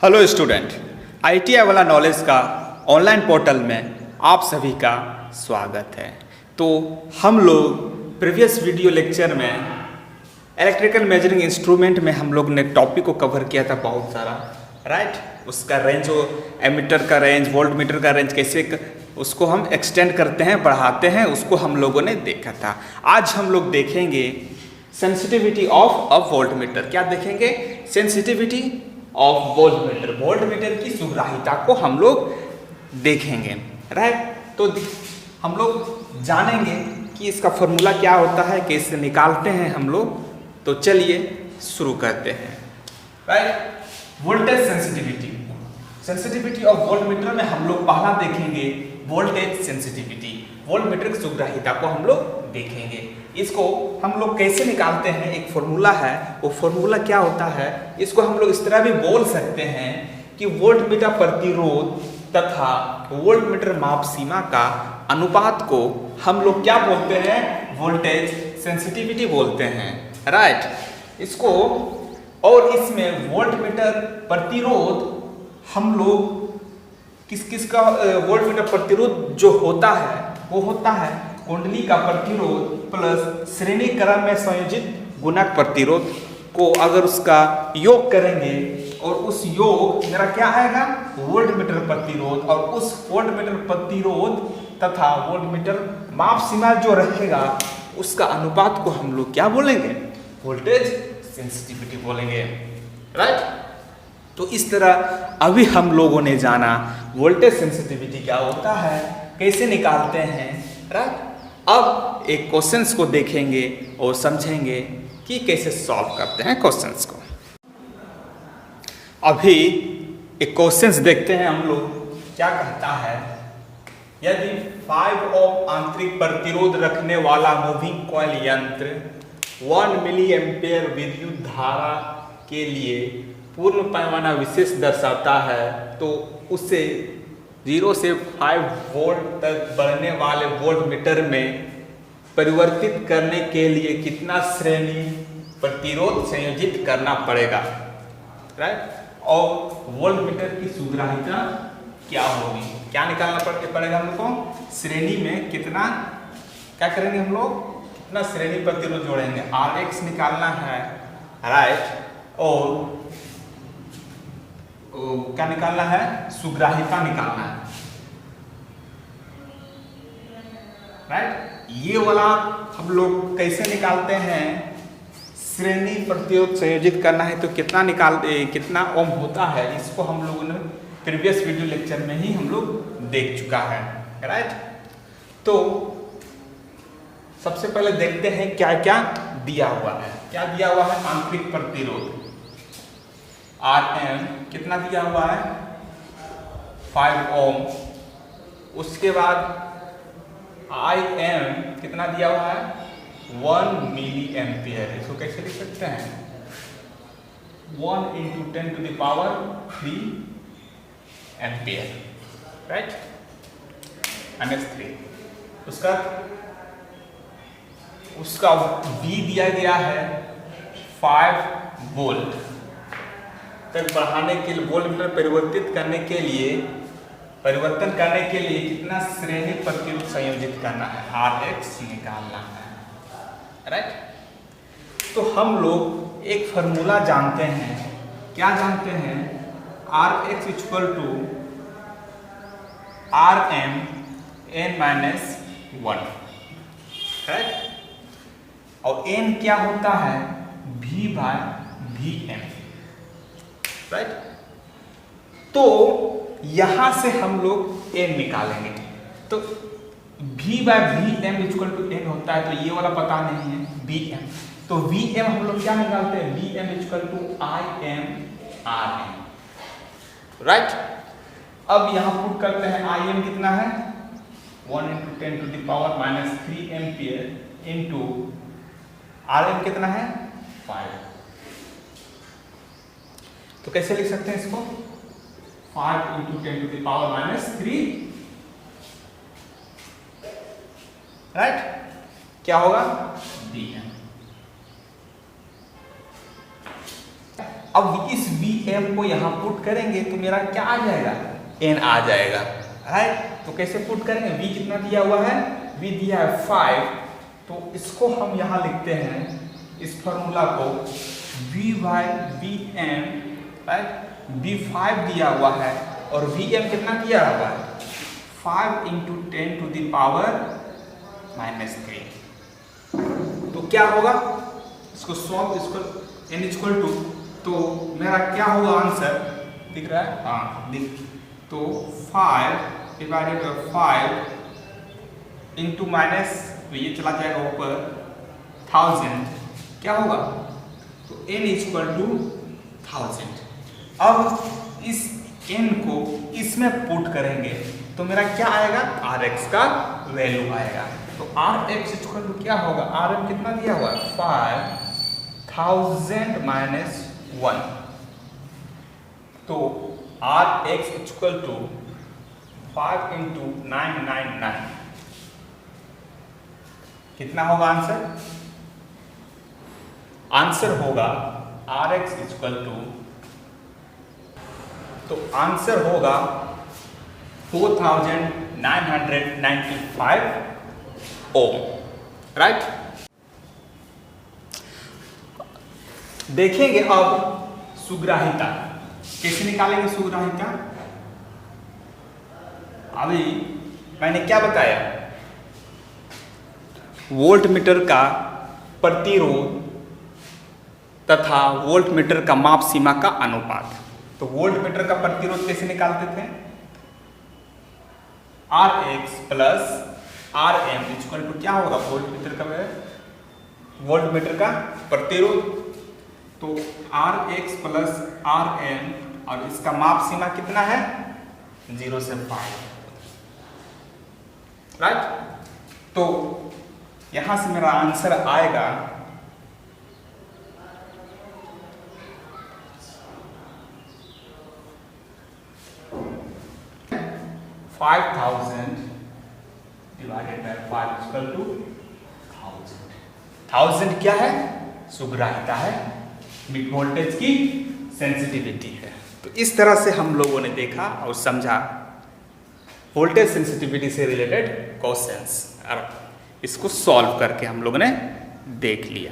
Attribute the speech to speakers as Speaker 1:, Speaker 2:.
Speaker 1: Hello student, ITI वाला knowledge का online portal में आप सभी का स्वागत है। तो हम लोग प्रीवियस वीडियो लेक्चर में इलेक्ट्रिकल मेजरिंग इंस्ट्रूमेंट में हम लोग ने टॉपिक को कवर किया था बहुत सारा, राइट। उसका रेंज, एमीटर का रेंज, वोल्ट मीटर का रेंज कैसे उसको हम एक्सटेंड करते हैं, बढ़ाते हैं, उसको हम लोगों ने देखा था। आज हम लोग देखेंगे sensitivity of a volt meter. क्या देखेंगे? Sensitivity of volt meter, volt meter की सुग्राह्यता को हम लोग देखेंगे, राइट। तो हम लोग जानेंगे कि इसका फॉर्मूला क्या होता है, कैसे निकालते हैं हम लोग। तो चलिए शुरू करते हैं, right. Voltage sensitivity, sensitivity of volt meter में हम लोग पहला देखेंगे वोल्टेज सेंसिटिविटी, वोल्ट मीटर की सुग्राह्यता को हम लोग देखेंगे। इसको हम लोग कैसे निकालते हैं, एक फॉर्मूला है, वो फॉर्मूला क्या होता है, इसको हम लोग इस तरह भी बोल सकते हैं कि वोल्ट मीटर प्रतिरोध तथा वोल्ट मीटर माप सीमा का अनुपात को हम लोग क्या बोलते हैं? वोल्टेज सेंसिटिविटी बोलते हैं, राइट। इसको और इसमें वोल्ट मीटर प्रतिरोध हम लोग किस का वोल्ट मीटर प्रतिरोध जो होता है वो होता है कुंडली का प्रतिरोध प्लस श्रेणी क्रम में संयोजित गुणक प्रतिरोध को अगर उसका योग करेंगे और उस योग मेरा क्या आएगा? वोल्ट मीटर प्रतिरोध, और उस वोल्ट मीटर प्रतिरोध तथा वोल्ट मीटर माप सीमा जो रहेगा उसका अनुपात को हम लोग क्या बोलेंगे? वोल्टेज सेंसिटिविटी बोलेंगे, राइट। तो इस तरह अभी हम लोगों ने जाना वोल्टेज सेंसिटिविटी क्या होता है, कैसे निकालते हैं, राइट। अब एक क्वेश्चंस को देखेंगे और समझेंगे कि कैसे सॉल्व करते हैं क्वेश्चंस को। अभी एक क्वेश्चंस देखते हैं हम लोग, क्या कहता है। यदि 5 ओम आंतरिक प्रतिरोध रखने वाला मूविंग कॉइल यंत्र 1 मिली एम्पेयर विद्युत धारा के लिए पूर्ण पैमाना विशेष दर्शाता है, तो उसे 0 से 5 वोल्ट तक बढ़ने वाले वोल्ट मीटर में परिवर्तित करने के लिए कितना श्रेणी प्रतिरोध संयोजित करना पड़ेगा, राइट। और वोल्ट मीटर की सुग्राह्यता क्या होगी, क्या निकालना पड़ेगा हमको? श्रेणी में कितना, क्या करेंगे हम लोग? कितना श्रेणी प्रतिरोध जोड़ेंगे, Rx निकालना है, राइट। और क्या निकालना है? सुग्राह्यता निकालना है, राइट। ये वाला हम लोग कैसे निकालते हैं? श्रेणी प्रतिरोध संयोजित करना है तो कितना ओम होता है, इसको हम लोगों ने प्रीवियस वीडियो लेक्चर में ही हम लोग देख चुका है, राइट। तो सबसे पहले देखते हैं क्या क्या दिया हुआ है। क्या दिया हुआ है? आंतरिक प्रतिरोध Rm कितना दिया हुआ है? 5 ओम। उसके बाद Im कितना दिया हुआ है? 1 मिली एम्पियर। इसको कैसे लिख सकते हैं? 1 × 10⁻³ एम्पियर, राइट, -3। उसका V दिया गया है 5 वोल्ट तक बढ़ाने के लिए, वोल्ट मीटर परिवर्तन करने के लिए कितना श्रेणी प्रतिरोध संयोजित करना है? Rx निकालना है, राइट। तो हम लोग एक फॉर्मूला जानते हैं, क्या जानते हैं? Rx = Rm n - 1, right. और n क्या होता है? V/Vm, right. तो यहां से हम लोग n निकालेंगे, तो V/Vm = n होता है, तो ये वाला पता नहीं है Vm, तो Vm हम लोग क्या निकालते हैं? Vm = Im/Rm, right. अब यहां पुट करते हैं, Im कितना है? 1 × 10⁻³ एम्पियर इंटू Rm कितना है? 5। तो कैसे लिख सकते हैं इसको? 5 × 10⁻³ राइट। क्या होगा? Dm। अब इस वी एम को यहाँ पुट करेंगे तो मेरा क्या आ जाएगा, एन आ जाएगा, राइट। तो कैसे पुट करेंगे, वी कितना दिया हुआ है, वी दिया है 5, तो इसको हम यहाँ लिखते हैं इस फॉर्मूला को V by V M, right. V 5 दिया हुआ है और वी एम कितना दिया हुआ है, 5 इंटू 10 टू द पावर -3। तो क्या होगा, इसको सॉल्व, इसको n इक्वल टू, तो मेरा क्या होगा आंसर, दिख रहा है, हाँ दिख, तो 5 डिवाइडेड बाई 5 इंटू माइनस, तो ये चला जाएगा ऊपर 1000, क्या होगा, तो n इक्वल टू 1000। अब इस n को इसमें पुट करेंगे तो मेरा क्या आएगा, Rx का वैल्यू आएगा। तो Rx इक्वल टू क्या होगा, Rm कितना दिया हुआ है, 5000 माइनस 1, तो Rx इक्वल टू 5 इंटू 999, कितना होगा आंसर, आंसर होगा Rx इक्वल टू, तो आंसर होगा 4995 ओम, राइट। देखेंगे अब सुग्राहिता, कैसे निकालेंगे सुग्राहिता। अभी मैंने क्या बताया, वोल्ट मीटर का प्रतिरोध तथा वोल्ट मीटर का माप सीमा का अनुपात। तो वोल्ट मीटर का प्रतिरोध कैसे निकालते थे, Rx plus Rm equal to क्या होगा, वोल्ट मीटर का प्रतिरोध, तो Rx प्लस Rm, और इसका माप सीमा कितना है, 0 से 5, राइट। तो यहां से मेरा आंसर आएगा 5000 डिवाइडेड बाय 5 इक्वल टू 1000 क्या है, सुग्राहिता है, मिड वोल्टेज की सेंसिटिविटी है। तो इस तरह से हम लोगों ने देखा और समझा वोल्टेज सेंसिटिविटी से रिलेटेड क्वेश्चंस, और इसको सॉल्व करके हम लोगों ने देख लिया।